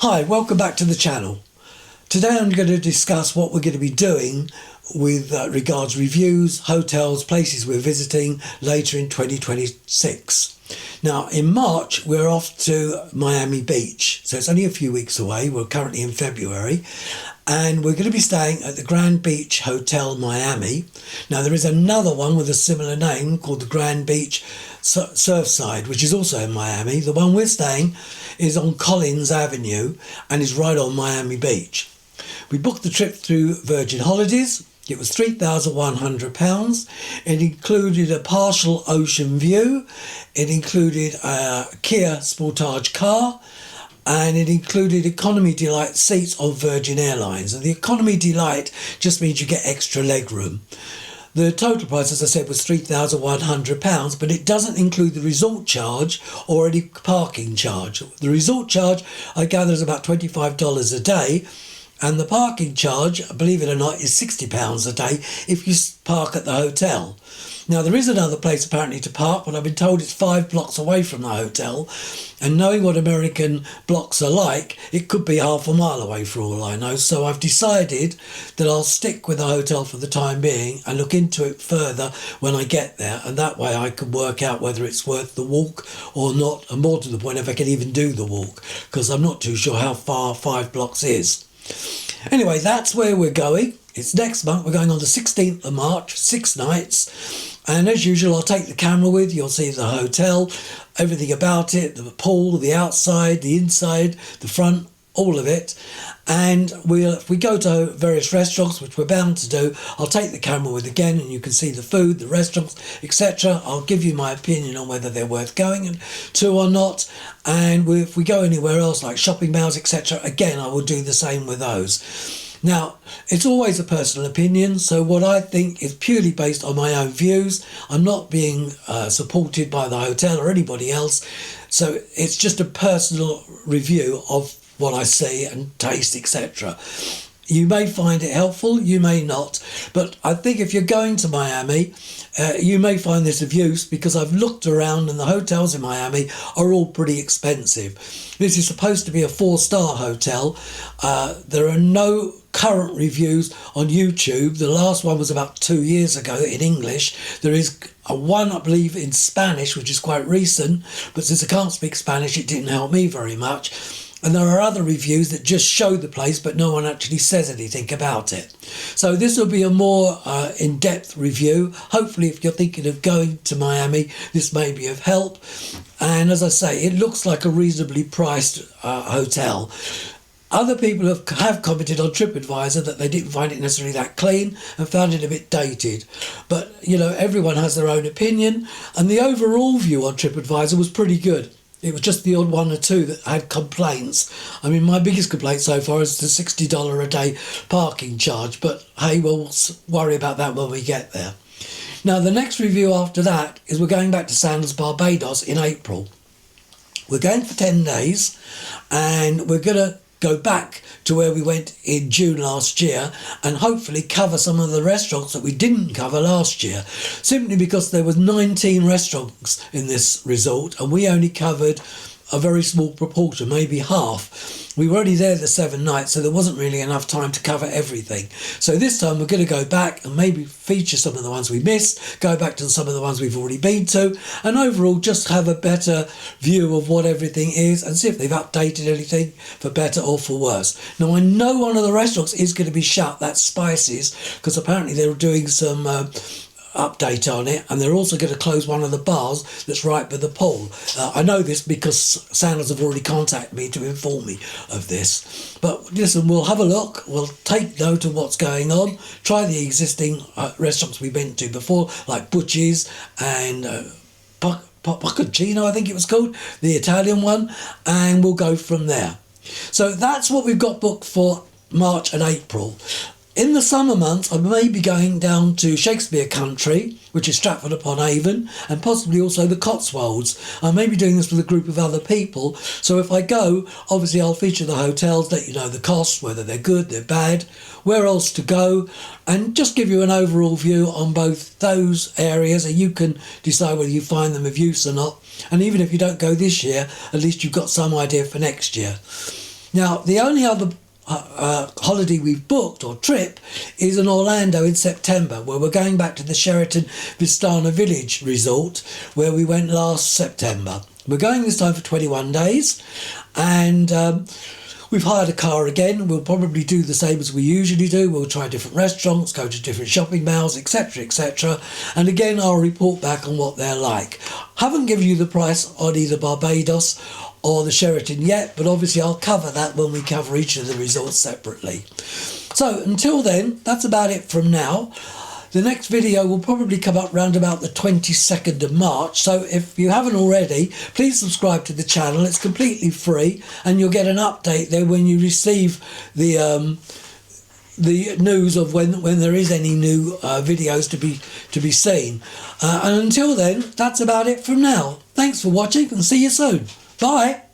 Hi, welcome back to the channel. Today I'm going to discuss what we're going to be doing with regards reviews, hotels, places we're visiting later in 2026. Now in March we're off to Miami Beach, so it's only a few weeks away. We're currently in February and we're going to be staying at the Grand Beach Hotel Miami. Now there is another one with a similar name called the Grand Beach Surfside, which is also in Miami. The one we're staying is on Collins Avenue and is right on Miami Beach. We booked the trip through Virgin Holidays. It was £3,100. It included a partial ocean view. It included a Kia Sportage car. And it included Economy Delight seats on Virgin Airlines. And the Economy Delight just means you get extra leg room. The total price, as I said, was £3,100, but it doesn't include the resort charge or any parking charge. The resort charge, I gather, is about $25 a day. And the parking charge, believe it or not, is £60 a day if you park at the hotel. Now, there is another place apparently to park, but I've been told it's 5 blocks away from the hotel. And knowing what American blocks are like, it could be half a mile away for all I know. So I've decided that I'll stick with the hotel for the time being and look into it further when I get there. And that way I can work out whether it's worth the walk or not. And more to the point, if I can even do the walk, because I'm not too sure how far 5 blocks is. Anyway, that's where we're going. It's next month. We're going on the 16th of March, 6 nights. And as usual, I'll take the camera with. You'll see the hotel, everything about it, the pool, the outside, the inside, the front, all of it. And if we go to various restaurants, which we're bound to do, I'll take the camera with again and you can see the food, the restaurants, etc. I'll give you my opinion on whether they're worth going to or not. And if we go anywhere else like shopping malls, etc., again, I will do the same with those. Now, it's always a personal opinion, so what I think is purely based on my own views. I'm not being supported by the hotel or anybody else, so it's just a personal review of what I see and taste, etc. You may find it helpful, you may not, but I think if you're going to Miami, you may find this of use because I've looked around and the hotels in Miami are all pretty expensive. This is supposed to be a 4-star hotel. There are no current reviews on YouTube. The last one was about 2 years ago in English. There is one, I believe, in Spanish, which is quite recent, but since I can't speak Spanish, it didn't help me very much. And there are other reviews that just show the place, but no one actually says anything about it. So this will be a more in-depth review. Hopefully, if you're thinking of going to Miami, this may be of help. And as I say, it looks like a reasonably priced hotel. Other people have commented on TripAdvisor that they didn't find it necessarily that clean and found it a bit dated. But, you know, everyone has their own opinion. And the overall view on TripAdvisor was pretty good. It was just the odd one or two that had complaints. I mean, my biggest complaint so far is the $60 a day parking charge. But hey, we'll worry about that when we get there. Now, the next review after that is we're going back to Sandals, Barbados in April. We're going for 10 days and we're going to go back to where we went in June last year and hopefully cover some of the restaurants that we didn't cover last year, simply because there was 19 restaurants in this resort and we only covered a very small proportion, maybe half. We were only there the 7 nights, so there wasn't really enough time to cover everything. So this time we're going to go back and maybe feature some of the ones we missed, go back to some of the ones we've already been to, and overall just have a better view of what everything is and see if they've updated anything for better or for worse. Now, I know one of the restaurants is going to be shut, that's Spices, because apparently they're doing some update on it, and they're also going to close one of the bars that's right by the pool. I know this because Sandals have already contacted me to inform me of this. But listen, we'll have a look, we'll take note of what's going on, try the existing restaurants we've been to before, like Butchie's and Bocconcino, I think it was called, the Italian one, and we'll go from there. So that's what we've got booked for March and April. In the summer months, I may be going down to Shakespeare Country, which is Stratford upon Avon, and possibly also the Cotswolds. I may be doing this with a group of other people, so if I go, obviously I'll feature the hotels, let you know the costs, whether they're good, they're bad, where else to go, and just give you an overall view on both those areas, and you can decide whether you find them of use or not. And even if you don't go this year, at least you've got some idea for next year. Now, the only other holiday we've booked or trip is in Orlando in September, where we're going back to the Sheraton Vistana Village Resort where we went last September. We're going this time for 21 days, and we've hired a car again. We'll probably do the same as we usually do. We'll try different restaurants, go to different shopping malls, etc, etc. And again, I'll report back on what they're like. Haven't given you the price on either Barbados or the Sheraton yet, but obviously I'll cover that when we cover each of the resorts separately. So until then, that's about it from now. The next video will probably come up round about the 22nd of March. So if you haven't already, please subscribe to the channel. It's completely free, and you'll get an update there when you receive the news of when there is any new videos to be seen. And until then, that's about it from now. Thanks for watching, and see you soon. Bye.